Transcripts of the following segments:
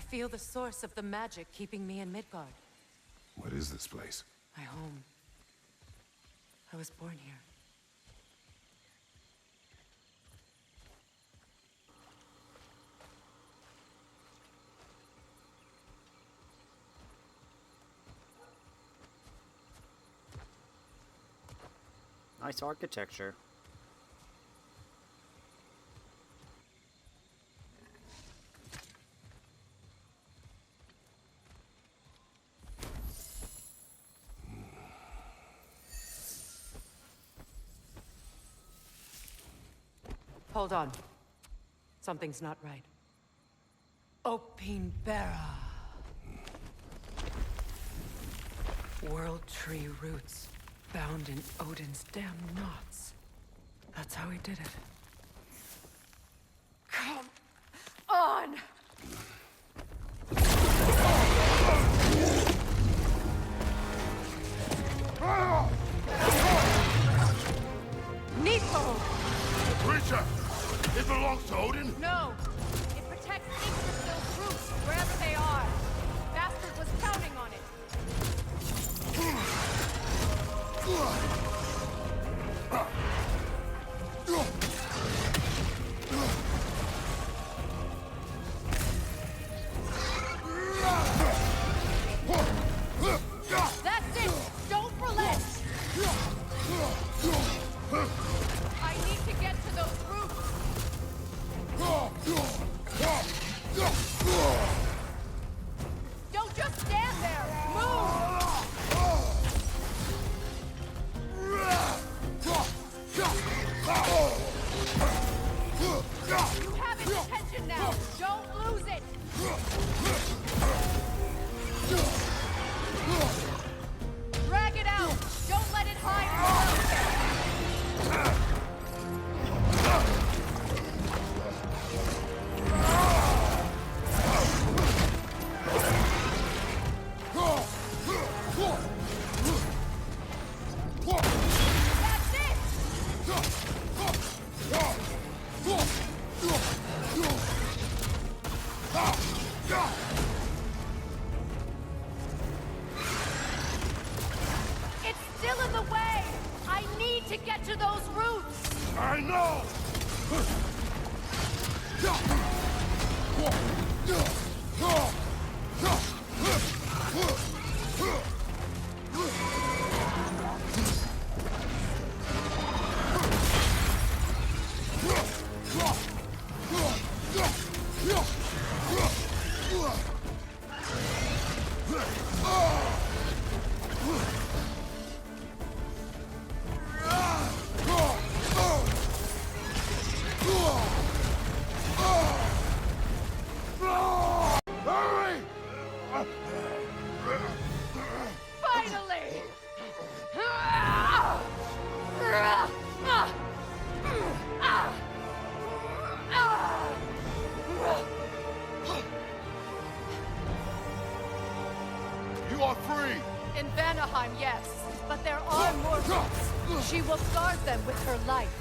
feel the source of the magic keeping me in Midgard. What is this place? My home. I was born here. Nice architecture. Hold on. Something's not right. Opinbera. World tree roots bound in Odin's damn knots. That's how he did it. Come on! Nidhogg! Creature! It belongs to Odin? No! It protects Yggdrasil's roots, wherever they are. Bastard was counting on it. That's it! Don't relent! I need to get to those roots! Don't just stand there! Move! You have its attention now! Don't lose it! Drag it out! Don't let it hide around. That's it! It's still in the way! I need to get to those roots! I know! Hurry! Finally! You are free! In Vanaheim, yes. But there are more roots. She will guard them with her life.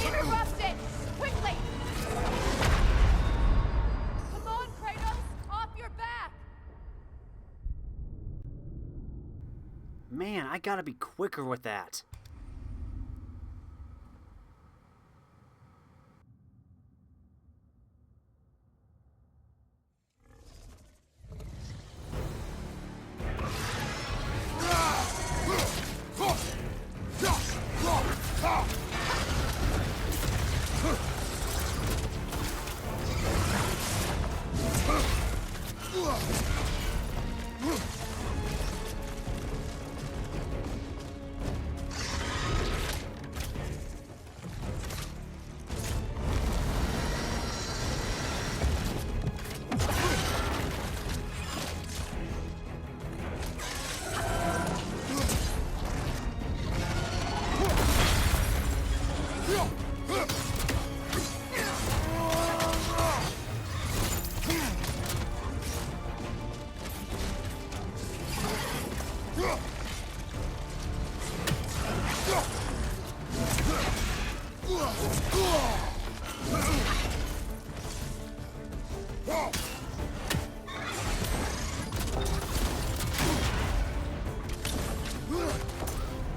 Interrupt it! Quickly! Come on, Kratos! Off your back! Man, I gotta be quicker with that.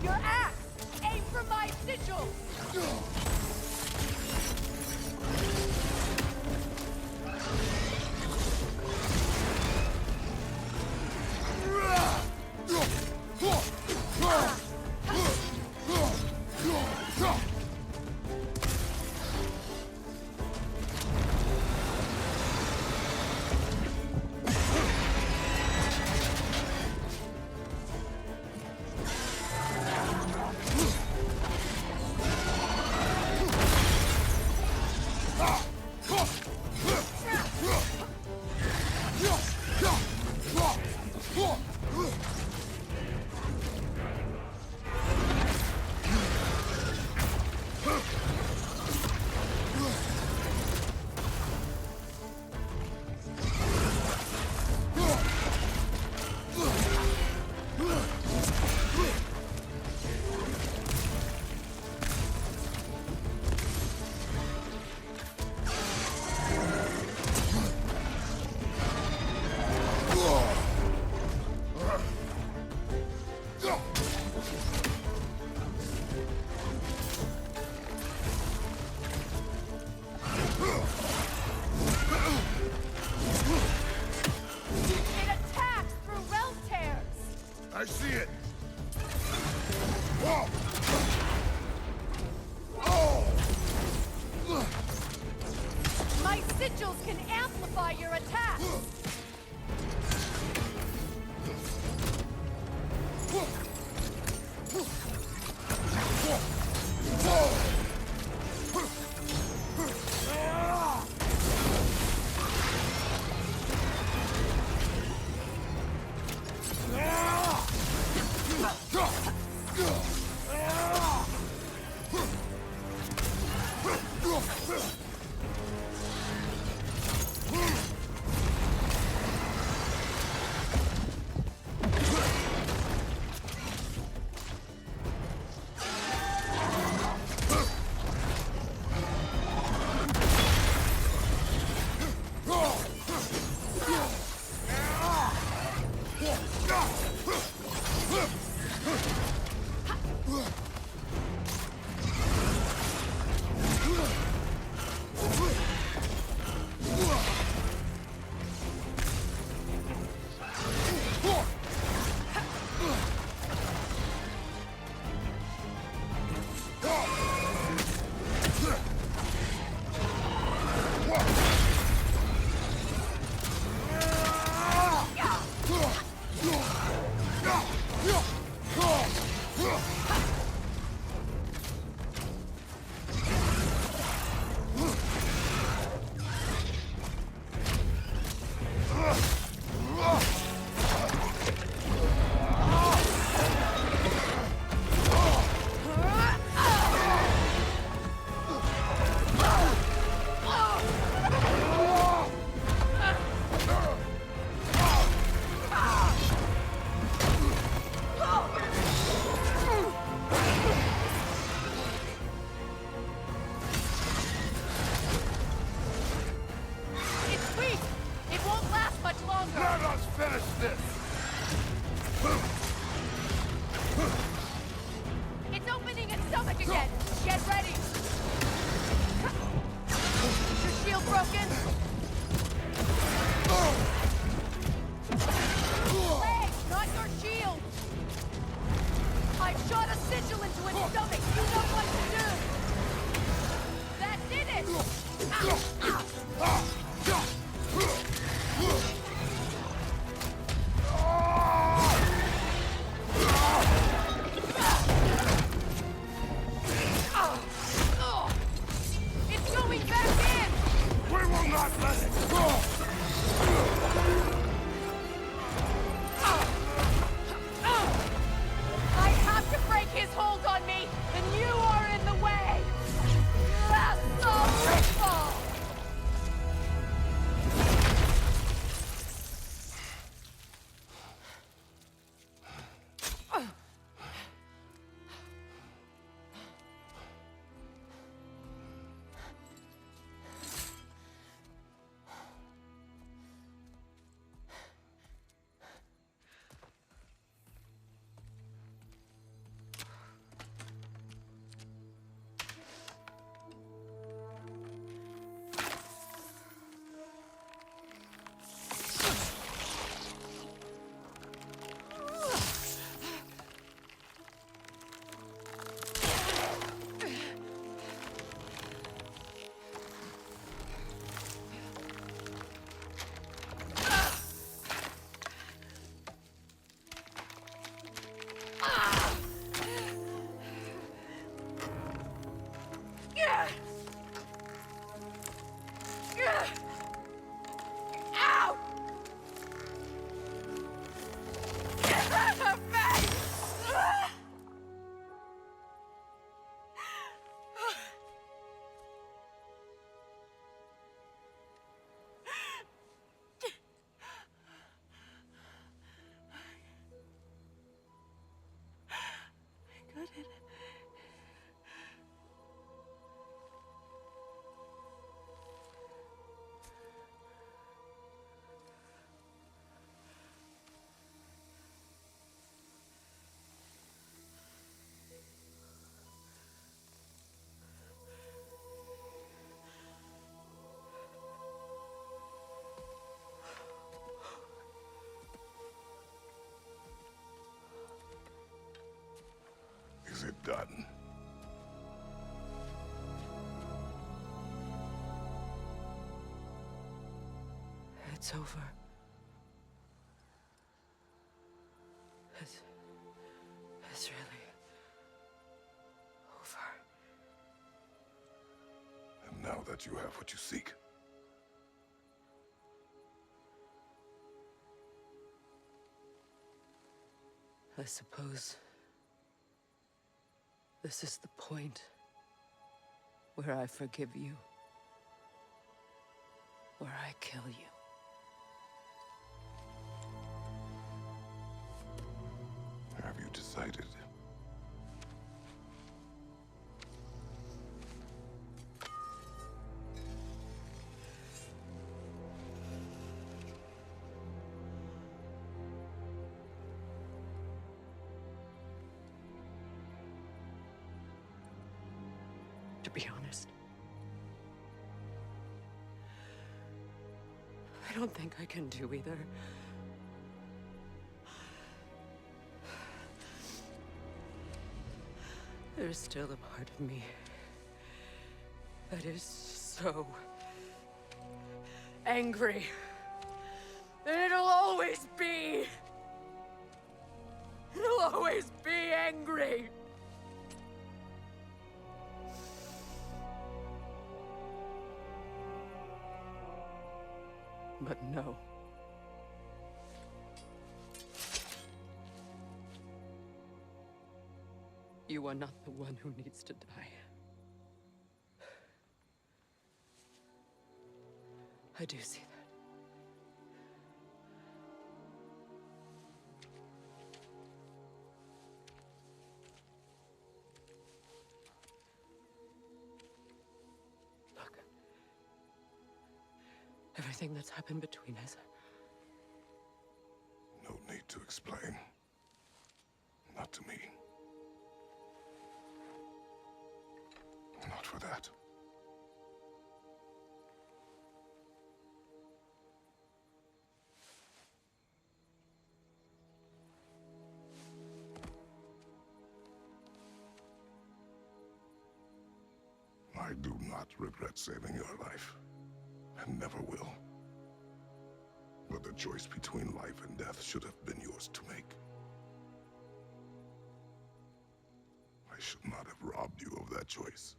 Your axe! Aim for my sigils! I see it. Whoa. Oh. My sigils can amplify your attack. Finish this! It's opening its stomach again! Get ready! Is your shield broken? Leg, not your shield! I've shot a sigil into its stomach! You know what to do! That did it! It's going back in! We will not let it go! I have to break his hold on me, and you are in the way! That's so ritual! Ow! Is it done? It's over. It's really over. And now that you have what you seek, I suppose this is the point where I forgive you, where I kill you. have you decided? To be honest, I don't think I can do either. There's still a part of me that is so angry. And it'll always be. It'll always be angry. But no. You are not the one who needs to die. I do see that. Look. Everything that's happened between us. explain. Not to me. Not for that. I do not regret saving your life, and never will. But the choice between life and death should have been yours to make. I should not have robbed you of that choice.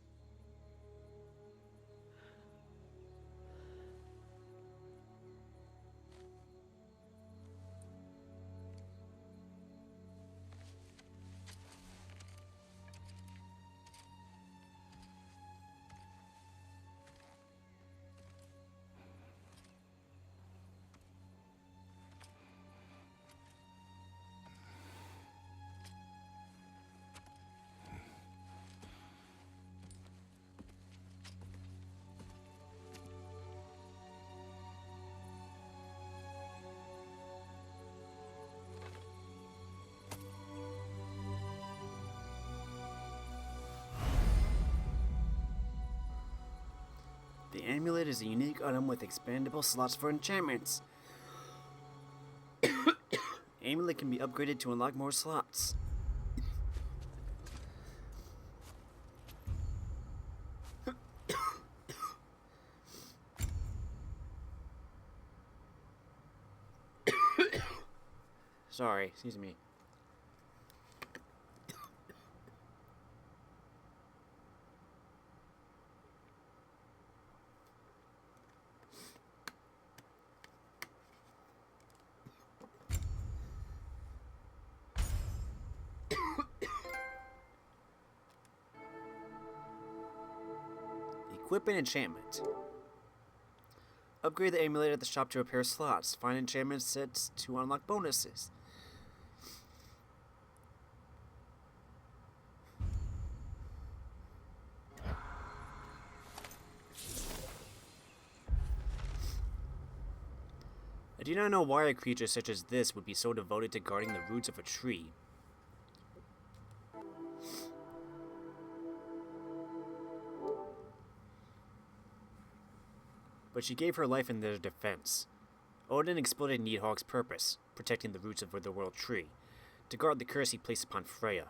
The amulet is a unique item with expandable slots for enchantments. Amulet can be upgraded to unlock more slots. Sorry, excuse me. Equip an enchantment. Upgrade the amulet at the shop to repair slots. Find enchantment sets to unlock bonuses. I do not know why a creature such as this would be so devoted to guarding the roots of a tree. But she gave her life in their defense. Odin exploited Nidhogg's purpose, protecting the roots of the world tree, to guard the curse he placed upon Freya.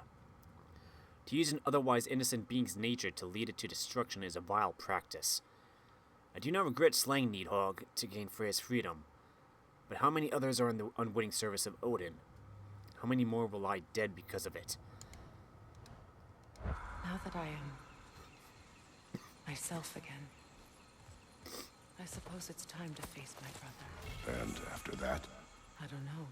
To use an otherwise innocent being's nature to lead it to destruction is a vile practice. I do not regret slaying Nidhogg to gain Freya's freedom, but how many others are in the unwitting service of Odin? How many more will lie dead because of it? Now that I am myself again, I suppose it's time to face my brother. And after that? I don't know.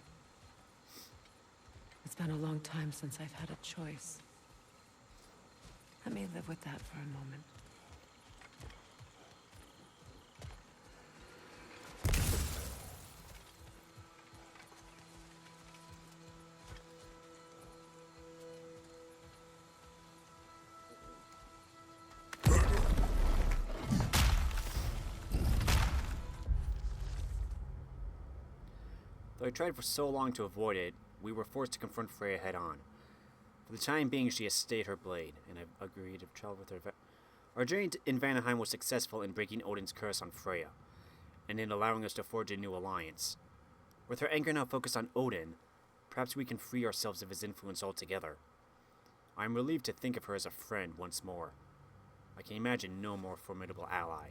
It's been a long time since I've had a choice. Let me live with that for a moment. Though I tried for so long to avoid it, we were forced to confront Freya head-on. For the time being, she has stayed her blade, and I've agreed to travel with her. Our journey in Vanaheim was successful in breaking Odin's curse on Freya, and in allowing us to forge a new alliance. With her anger now focused on Odin, perhaps we can free ourselves of his influence altogether. I am relieved to think of her as a friend once more. I can imagine no more formidable ally.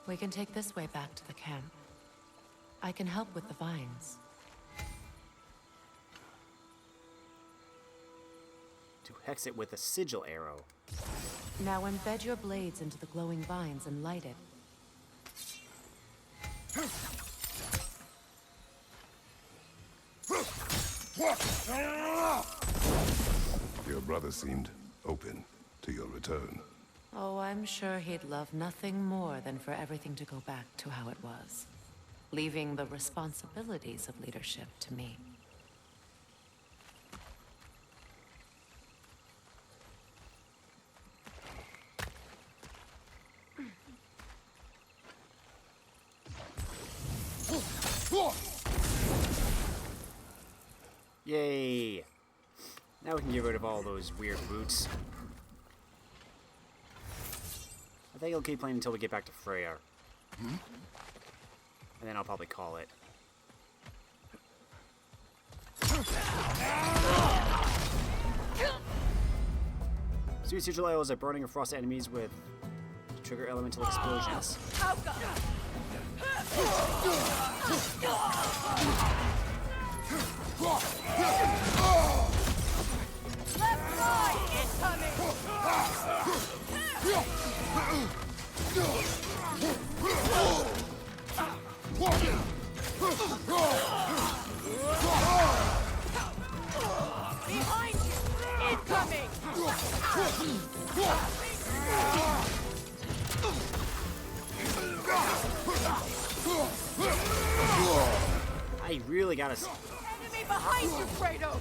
We can take this way back to the camp. I can help with the vines. To hex it with a sigil arrow. Now embed your blades into the glowing vines and light it. Your brother seemed open to your return. Oh, I'm sure he'd love nothing more than for everything to go back to how it was, leaving the responsibilities of leadership to me. Yay! Now we can get rid of all those weird roots. I think I'll keep playing until we get back to Freya. And then I'll probably call it. Sweet sigil arrows are burning or frost enemies with trigger elemental explosions. Left side incoming! Behind you! Incoming! I really gotta. Enemy behind you, Kratos!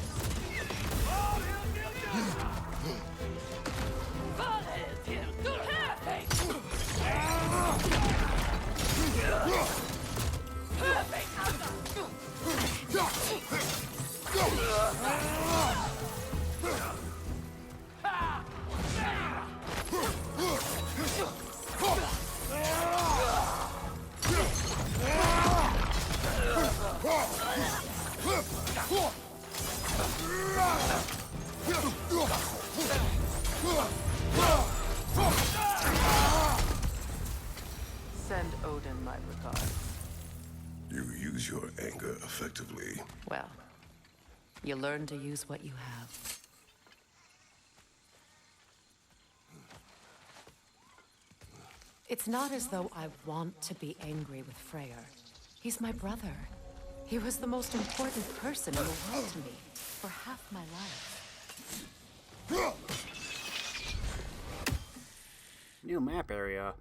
Send Odin my regards. You use your anger effectively. Well, you learn to use what you have. It's not as though I want to be angry with Freya. He's my brother. He was the most important person in the world to me for half my life. New map area.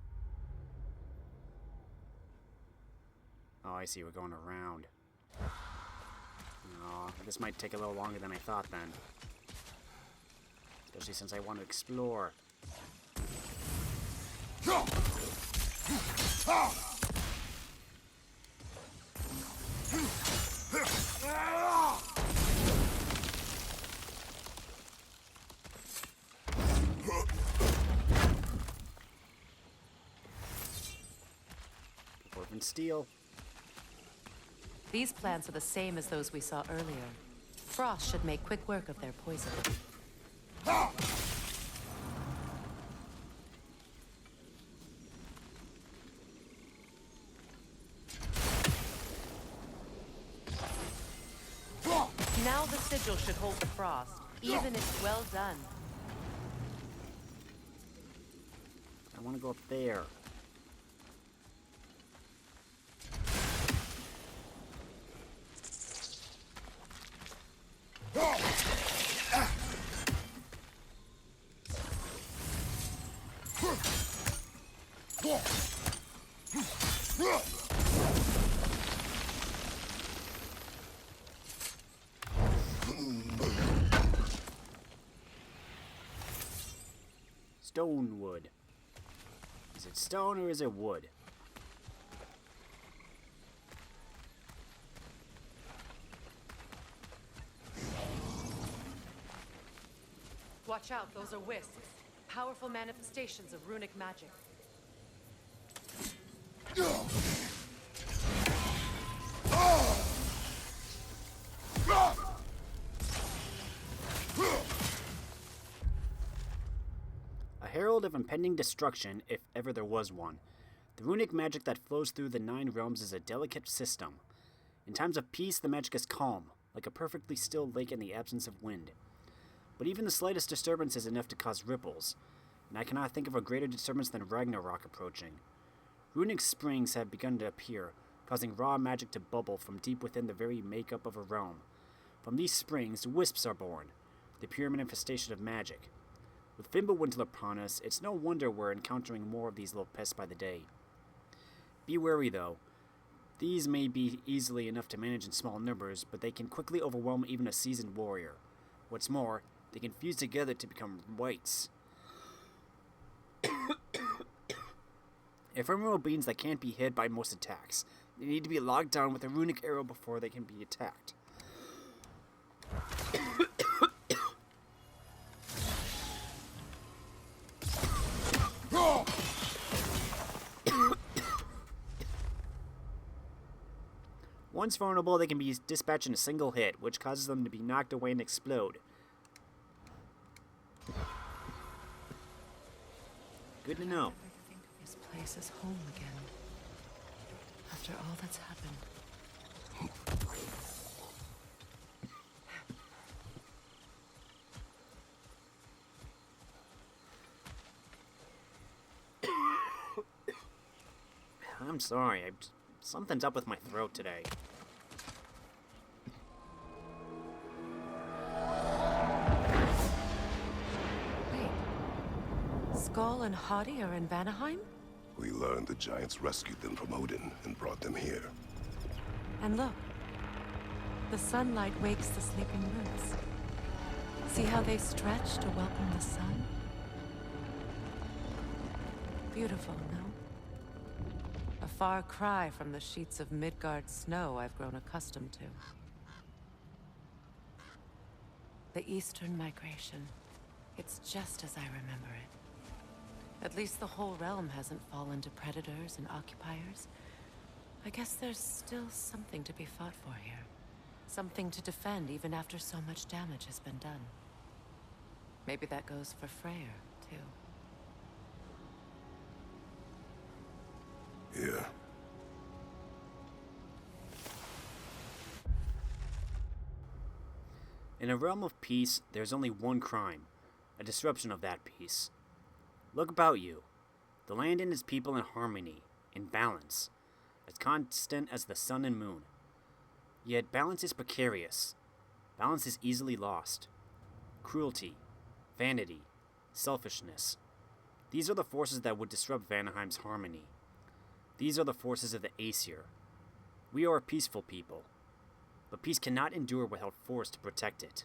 Oh, I see. We're going around. Oh, this might take a little longer than I thought then. Especially since I want to explore. Dwarven steel. These plants are the same as those we saw earlier. Frost should make quick work of their poison. Now the sigil should hold the frost, even if well done. I want to go up there. Stone wood. Is it stone or is it wood? Watch out, those are wisps. Powerful manifestations of runic magic. A herald of impending destruction, if ever there was one. The runic magic that flows through the 9 realms is a delicate system. In times of peace, the magic is calm, like a perfectly still lake in the absence of wind. But even the slightest disturbance is enough to cause ripples, and I cannot think of a greater disturbance than Ragnarok approaching. Runic springs have begun to appear, causing raw magic to bubble from deep within the very makeup of a realm. From these springs, wisps are born, the pure manifestation of magic. With Fimbulwinter upon us, it's no wonder we're encountering more of these little pests by the day. Be wary, though. These may be easily enough to manage in small numbers, but they can quickly overwhelm even a seasoned warrior. What's more, they can fuse together to become wights. Ephemeral beings that can't be hit by most attacks. They need to be locked down with a runic arrow before they can be attacked. Once vulnerable, they can be dispatched in a single hit, which causes them to be knocked away and explode. Good to know. I think of this place as home again. After all that's happened. I'm sorry. Something's up with my throat today. Wait. Skull and Hati are in Vanaheim? We learned the giants rescued them from Odin and brought them here. And look. The sunlight wakes the sleeping roots. See how they stretch to welcome the sun? Beautiful, no? A far cry from the sheets of Midgard snow I've grown accustomed to. The Eastern Migration. It's just as I remember it. At least the whole realm hasn't fallen to predators and occupiers. I guess there's still something to be fought for here. Something to defend even after so much damage has been done. Maybe that goes for Freya, too. Yeah. In a realm of peace, there's only one crime, a disruption of that peace. Look about you. The land and its people in harmony, in balance, as constant as the sun and moon. Yet balance is precarious. Balance is easily lost. Cruelty, vanity, selfishness. These are the forces that would disrupt Vanaheim's harmony. These are the forces of the Aesir. We are a peaceful people, but peace cannot endure without force to protect it.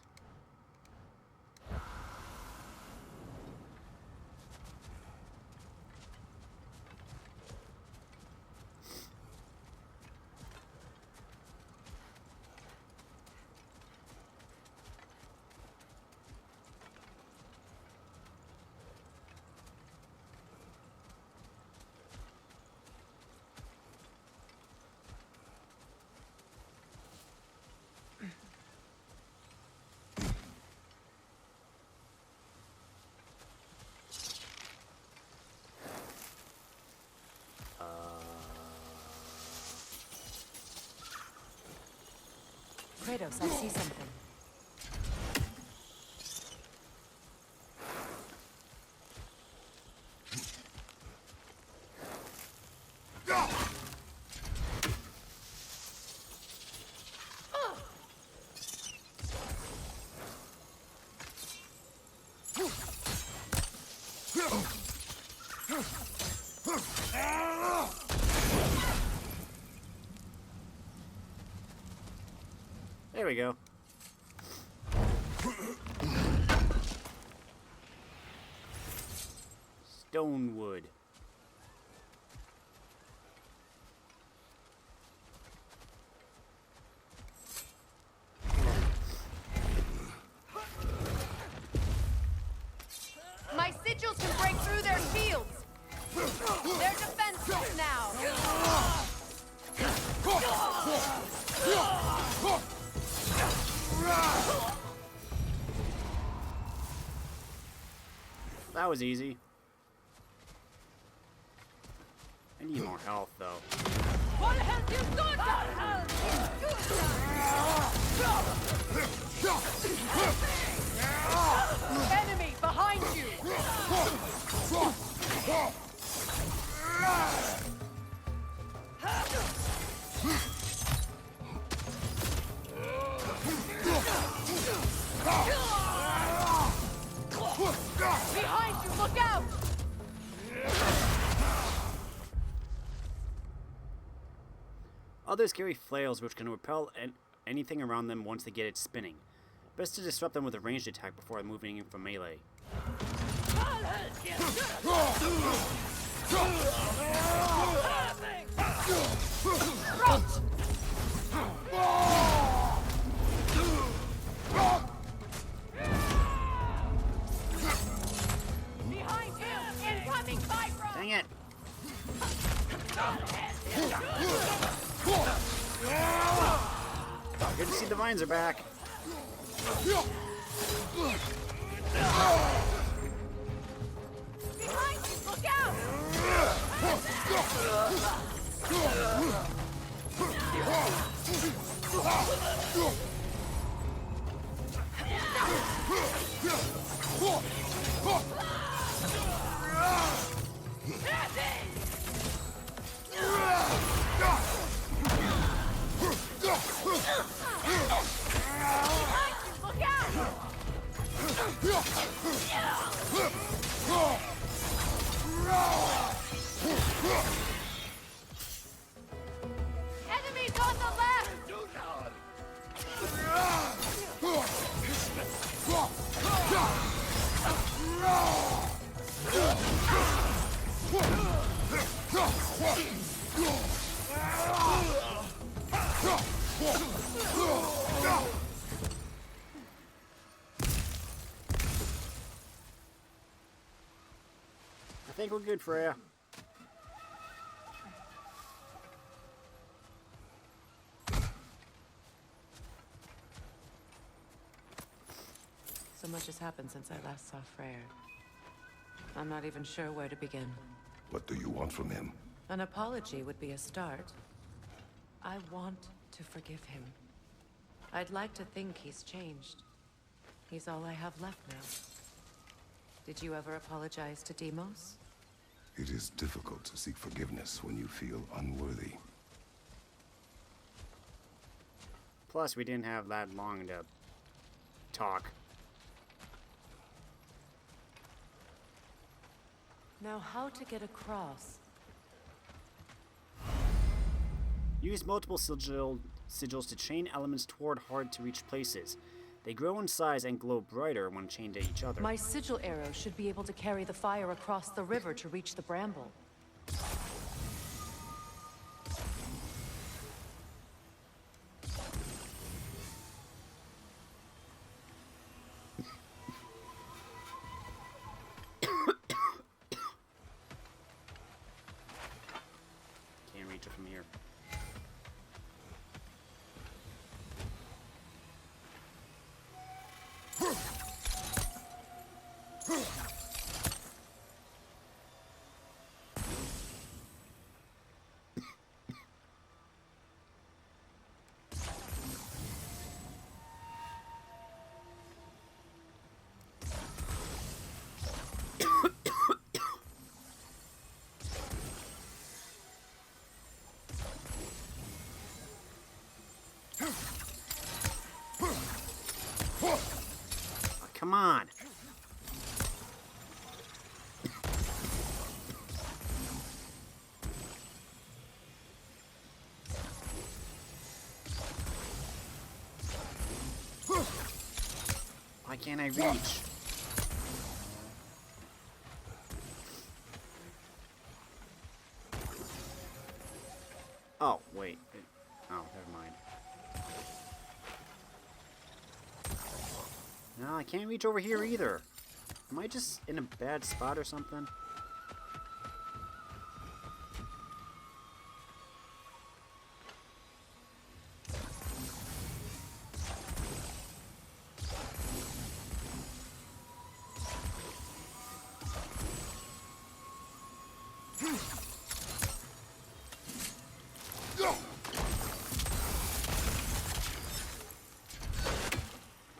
Kratos, I see something. There we go. Stonewood. My sigils can break through their shields. They're defenseless now. That was easy. I need more health, though. What has you done? Enemy behind you. Behind you, look out! Others carry flails which can repel anything around them once they get it spinning. Best to disrupt them with a ranged attack before moving in from melee. Behind you! Incoming Viper! Dang it! Good to see the vines are back. Behind you! Look out! Look out! Enemies on the left! I think we're good, Freya. So much has happened since I last saw Freya. I'm not even sure where to begin. What do you want from him? An apology would be a start. I want to forgive him. I'd like to think he's changed. He's all I have left now. Did you ever apologize to Deimos? It is difficult to seek forgiveness when you feel unworthy. Plus, we didn't have that long to talk. Now, how to get across? Use multiple sigils to chain elements toward hard-to-reach places. They grow in size and glow brighter when chained to each other. My sigil arrow should be able to carry the fire across the river to reach the bramble. Can't reach it from here. Come on. Why can't I reach? Oh, wait. Oh, never mind. No, I can't reach over here either. Am I just in a bad spot or something?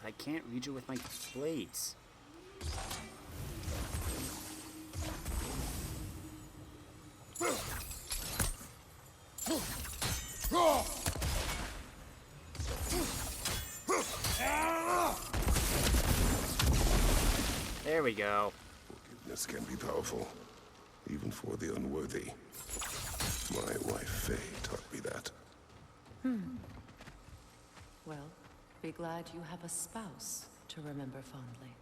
I can't reach it with my blades. There we go. Forgiveness can be powerful, even for the unworthy. My wife, Faye, taught me that. Well, be glad you have a spouse to remember fondly.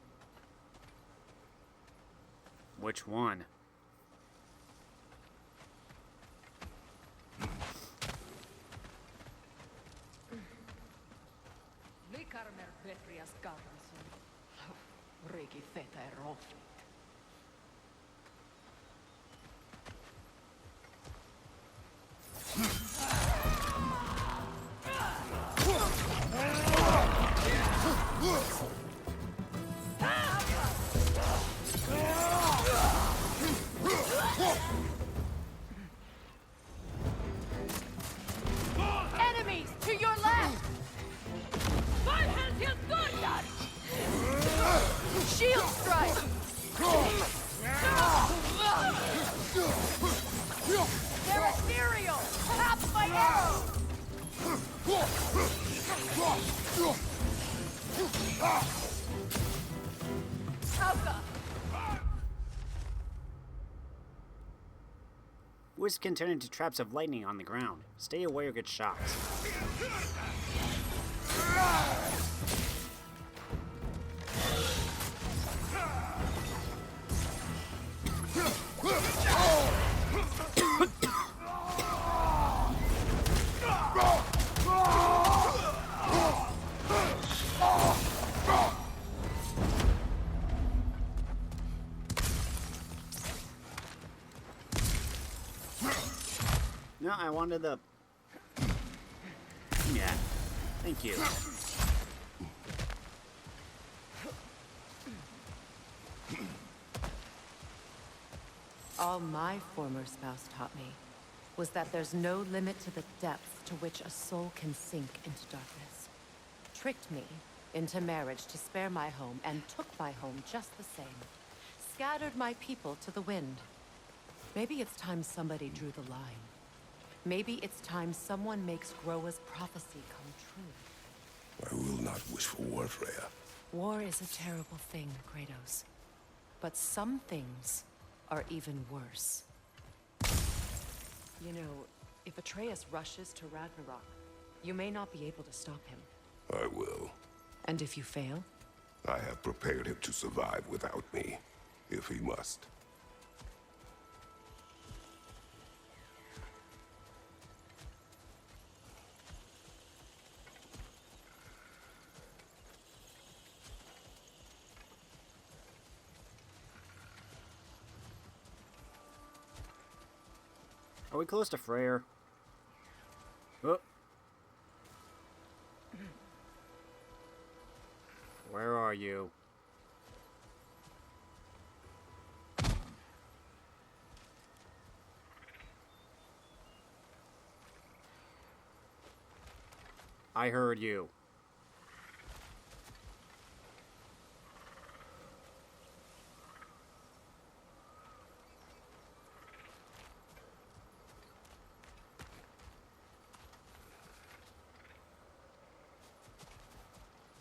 Which one? Enemies to your left! Shield strike! They're ethereal! Tap my arrow! Alka! Whisk can turn into traps of lightning on the ground. Stay away or get shocked. No, I wanted the... Yeah, thank you. All my former spouse taught me was that there's no limit to the depth to which a soul can sink into darkness. Tricked me into marriage to spare my home and took my home just the same. Scattered my people to the wind. Maybe it's time somebody drew the line. Maybe it's time someone makes Groa's prophecy come true. I will not wish for war, Freya. War is a terrible thing, Kratos. But some things are even worse. You know, if Atreus rushes to Ragnarok, you may not be able to stop him. I will. And if you fail? I have prepared him to survive without me, if he must. Are we close to Freya? Oh. Where are you? I heard you.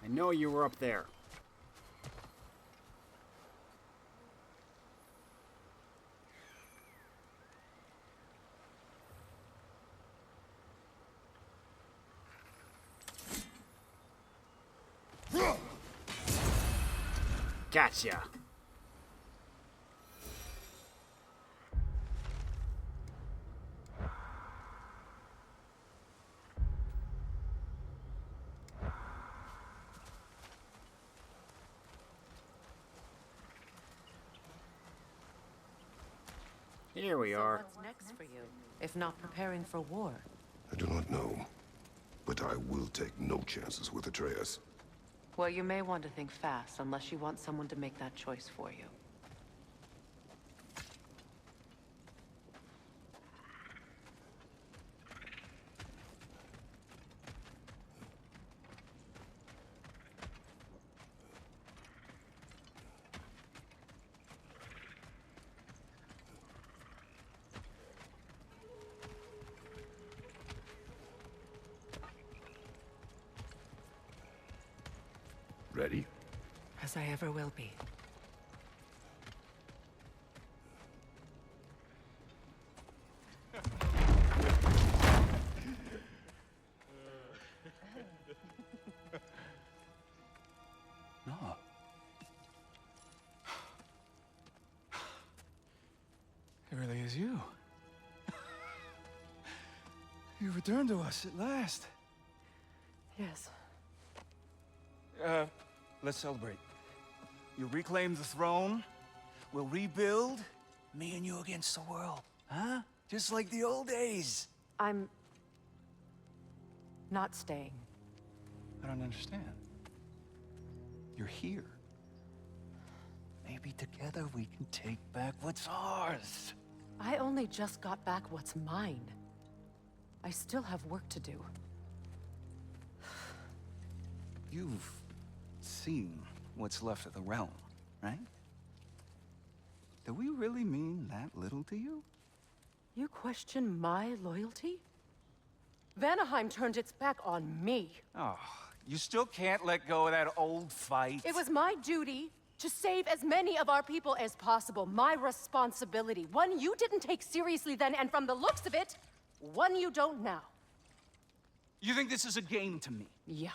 I know you were up there. Gotcha. Here we are. What's next for you, if not preparing for war? I do not know, but I will take no chances with Atreus. Well, you may want to think fast, unless you want someone to make that choice for you. Ready? As I ever will be. No. It really is you. You returned to us at last. Yes. Let's celebrate. You reclaim the throne. We'll rebuild. Me and you against the world. Huh? Just like the old days. I'm... not staying. I don't understand. You're here. Maybe together we can take back what's ours. I only just got back what's mine. I still have work to do. You've seen what's left of the realm, right? Do we really mean that little to you? You question my loyalty? Vanaheim turned its back on me. Oh, you still can't let go of that old fight? It was my duty to save as many of our people as possible. My responsibility. One you didn't take seriously then, and from the looks of it, one you don't now. You think this is a game to me? Yeah.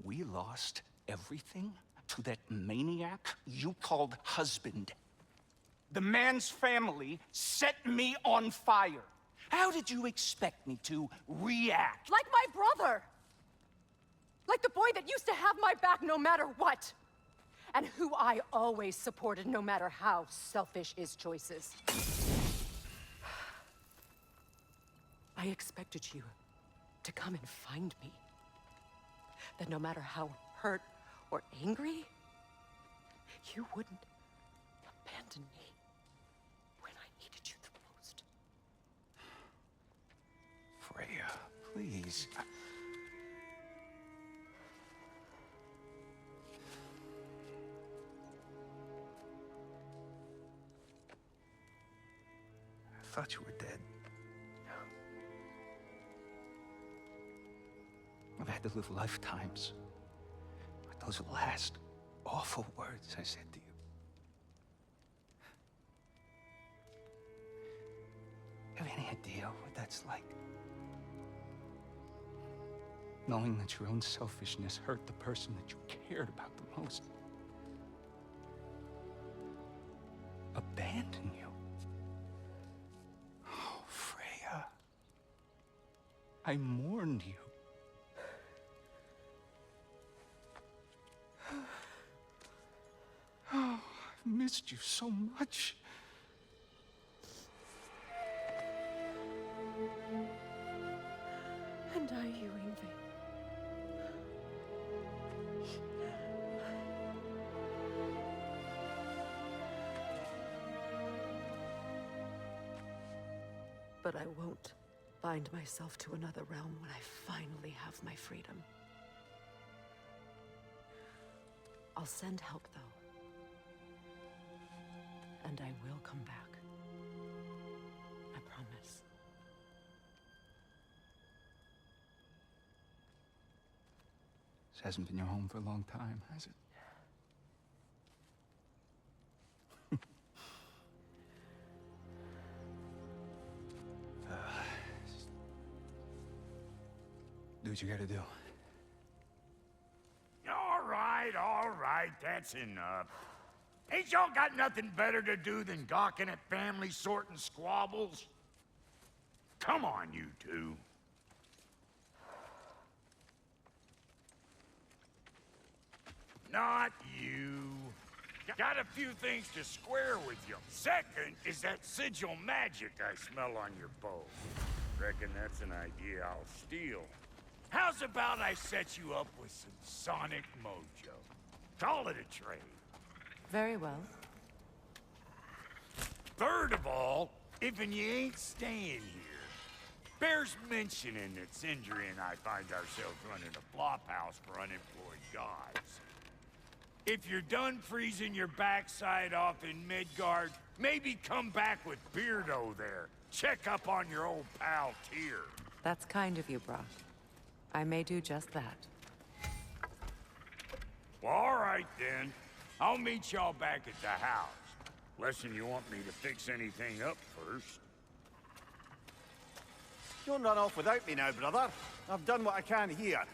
We lost everything to that maniac you called husband. The man's family set me on fire. How did you expect me to react? Like my brother! Like the boy that used to have my back no matter what! And who I always supported no matter how selfish his choices. I expected you to come and find me. That no matter how hurt or angry, you wouldn't abandon me when I needed you the most. Freya, please. I thought you were dead. I've had to live lifetimes with those last awful words I said to you. Have any idea what that's like? Knowing that your own selfishness hurt the person that you cared about the most. Abandon you. Oh, Freya. I mourned you. Oh, I've missed you so much. And I, you, Yngvi. But I won't bind myself to another realm when I finally have my freedom. I'll send help, though. And I will come back. I promise. This hasn't been your home for a long time, has it? Do what you gotta do. All right, that's enough. Ain't y'all got nothing better to do than gawking at family sorting squabbles? Come on, you two. Not you. Got a few things to square with you. Second is that sigil magic I smell on your bow. Reckon that's an idea I'll steal. How's about I set you up with some sonic mojo? Call it a trade. Very well. Third of all, if you ain't staying here, bears mentioning that Sindri and I find ourselves running a flop house for unemployed gods. If you're done freezing your backside off in Midgard, maybe come back with Beardo there. Check up on your old pal Tyr. That's kind of you, Brock. I may do just that. Well, all right then. I'll meet y'all back at the house. Lesson you want me to fix anything up first. Don't run off without me now, brother. I've done what I can here.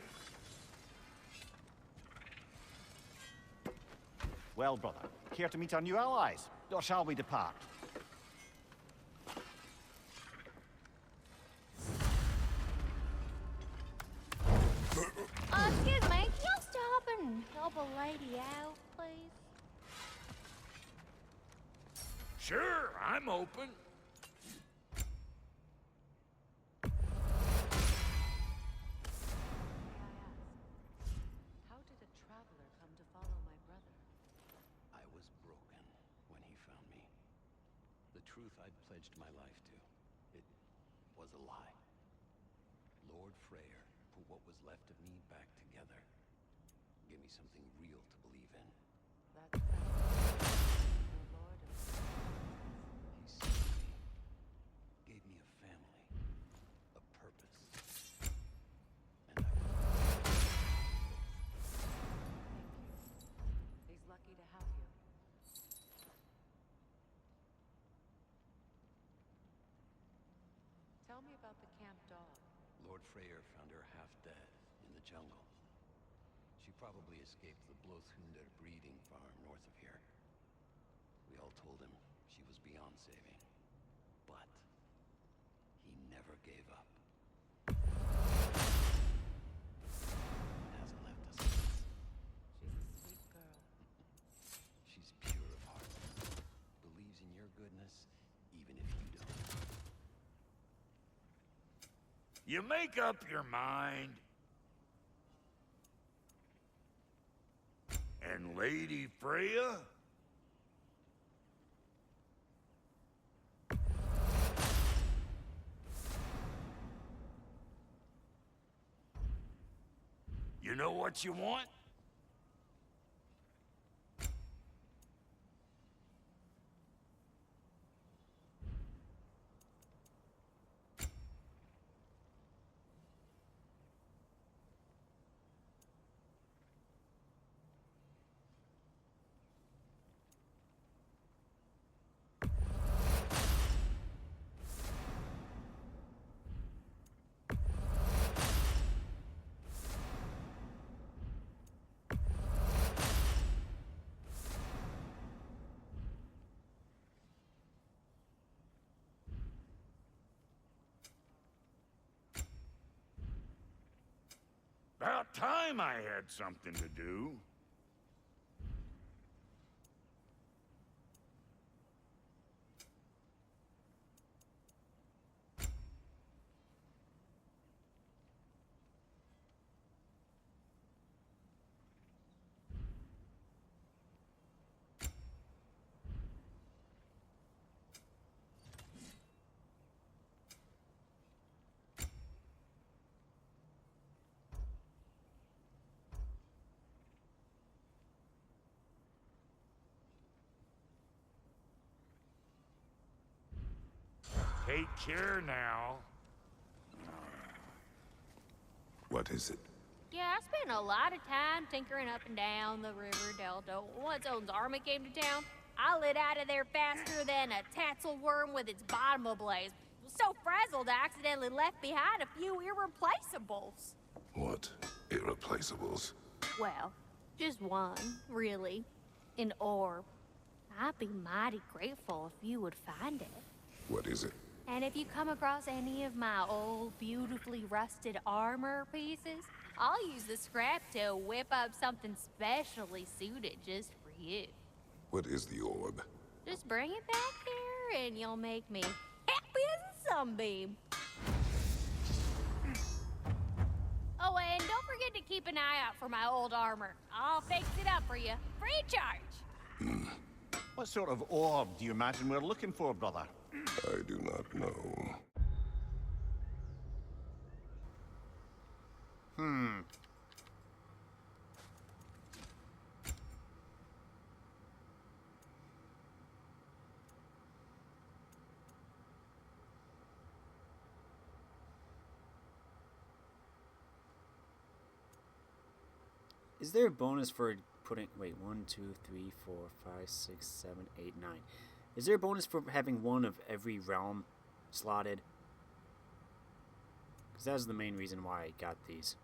Well, brother, care to meet our new allies? Or shall we depart? Excuse me, can you stop and help a lady out, please? Sure, I'm open. How did a traveler come to follow my brother? I was The truth I'd pledged my life to. It was a lie. Lord Freyr put what was left of me back together. Give me something real to believe in. That's right. The Lord of He saved me. Gave me a family. A purpose. And I will. Thank you. He's lucky to have you. Tell me about the camp dog. Lord Freyr found her half dead in the jungle. She probably escaped the Blothunder breeding farm north of here. We all told him she was beyond saving. But he never gave up. And hasn't left us since. She's a sweet girl. She's pure of heart. Believes in your goodness, even if you don't. You make up your mind. And Lady Freya? You know what you want? About time I had something to do. Take care now. What is it? Yeah, I spent a lot of time tinkering up and down the river delta. Once Odin's army came to town, I lit out of there faster than a tassel worm with its bottom ablaze. So frazzled, I accidentally left behind a few irreplaceables. What? Irreplaceables? Well, just one, really. An orb. I'd be mighty grateful if you would find it. What is it? And if you come across any of my old, beautifully rusted armor pieces, I'll use the scrap to whip up something specially suited just for you. What is the orb? Just bring it back here and you'll make me happy as a sunbeam. Oh, and don't forget to keep an eye out for my old armor. I'll fix it up for you, free of charge. What sort of orb do you imagine we're looking for, brother? I do not know. Is there a bonus for putting... Wait, 1, 2, 3, 4, 5, 6, 7, 8, 9. Is there a bonus for having one of every realm slotted? Because that was the main reason why I got these.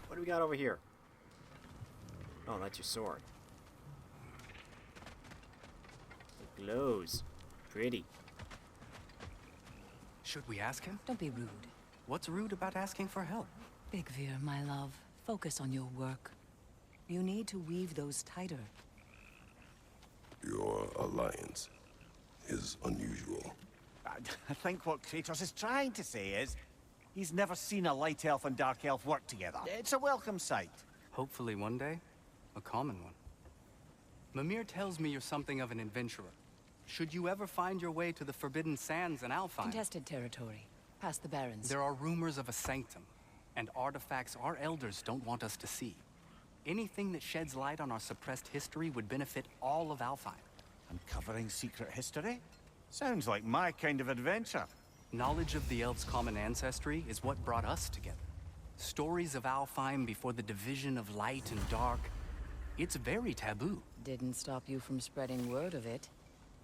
What do we got over here? Oh, that's your sword. It glows. Pretty. Should we ask him? Don't be rude. What's rude about asking for help? Big Veer, my love, focus on your work. You need to weave those tighter. Your alliance is unusual. I think what Kratos is trying to say is, he's never seen a light elf and dark elf work together. It's a welcome sight. Hopefully one day, a common one. Mimir tells me you're something of an adventurer. Should you ever find your way to the Forbidden Sands in Alfheim... Contested territory. Past the Barrens. There are rumors of a sanctum, and artifacts our elders don't want us to see. Anything that sheds light on our suppressed history would benefit all of Alfheim. Uncovering secret history? Sounds like my kind of adventure. Knowledge of the elves' common ancestry is what brought us together. Stories of Alfheim before the division of light and dark. It's very taboo. Didn't stop you from spreading word of it.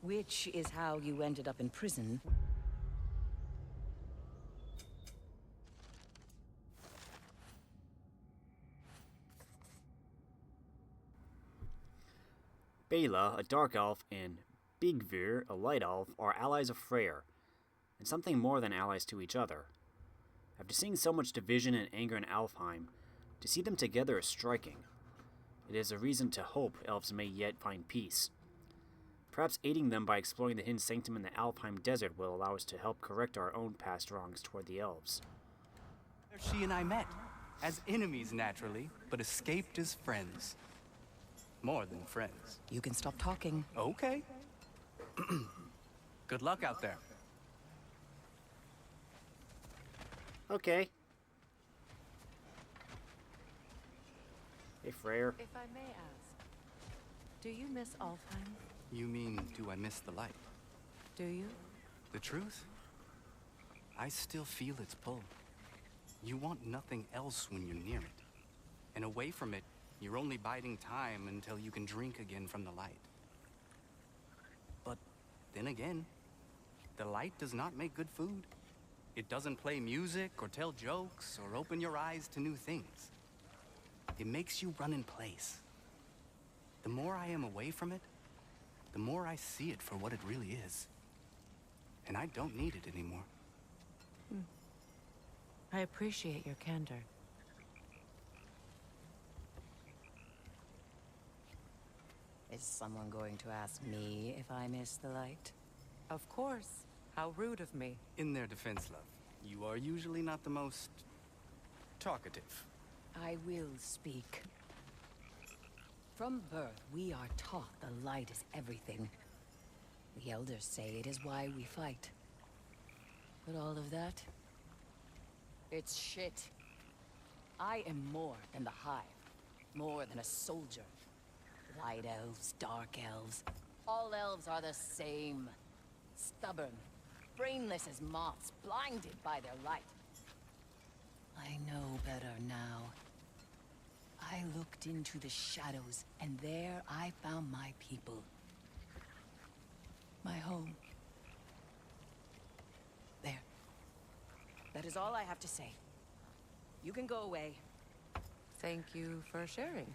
Which is how you ended up in prison. Bela, a dark elf, and Big Veer, a light elf, are allies of Freyr, and something more than allies to each other. After seeing so much division and anger in Alfheim, to see them together is striking. It is a reason to hope elves may yet find peace. Perhaps aiding them by exploring the hidden sanctum in the Alfheim desert will allow us to help correct our own past wrongs toward the elves. She and I met, as enemies naturally, but escaped as friends. More than friends. You can stop talking. Okay. Good luck out there. Okay. Hey, Freyr. If I may ask, do you miss Alfheim? You mean, do I miss the light? Do you? The truth? I still feel its pull. You want nothing else when you're near it. And away from it, you're only biding time until you can drink again from the light. But then again, the light does not make good food. It doesn't play music or tell jokes or open your eyes to new things. It makes you run in place. The more I am away from it, the more I see it for what it really is. And I don't need it anymore. I appreciate your candor. Is someone going to ask me if I miss the light? Of course. How rude of me. In their defense, love, you are usually not the most talkative. I will speak. From birth, we are taught the light is everything. The elders say it is why we fight. But all of that, it's shit. I am more than the hive, more than a soldier. Light elves, dark elves, all elves are the same. Stubborn, brainless as moths, blinded by their light. I know better now. I looked into the shadows, and there I found my people. My home. There. That is all I have to say. You can go away. Thank you for sharing.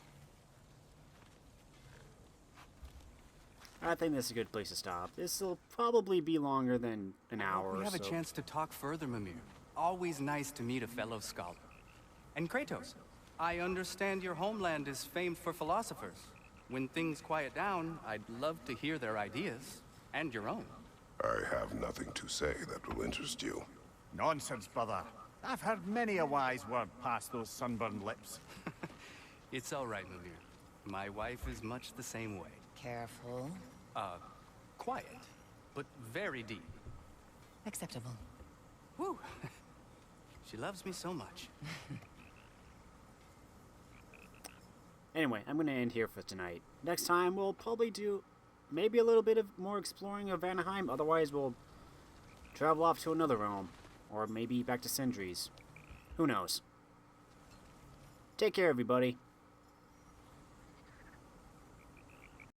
I think this is a good place to stop. This will probably be longer than an hour or so. We have a chance to talk further, Mimir. Always nice to meet a fellow scholar. And Kratos, I understand your homeland is famed for philosophers. When things quiet down, I'd love to hear their ideas. And your own. I have nothing to say that will interest you. Nonsense, brother. I've heard many a wise word past those sunburned lips. It's all right, Mimir. My wife is much the same way. Careful. Quiet, but very deep. Acceptable. Woo! She loves me so much. Anyway, I'm going to end here for tonight. Next time, we'll probably do maybe a little bit of more exploring of Vanaheim. Otherwise, we'll travel off to another realm. Or maybe back to Sindri's. Who knows? Take care, everybody.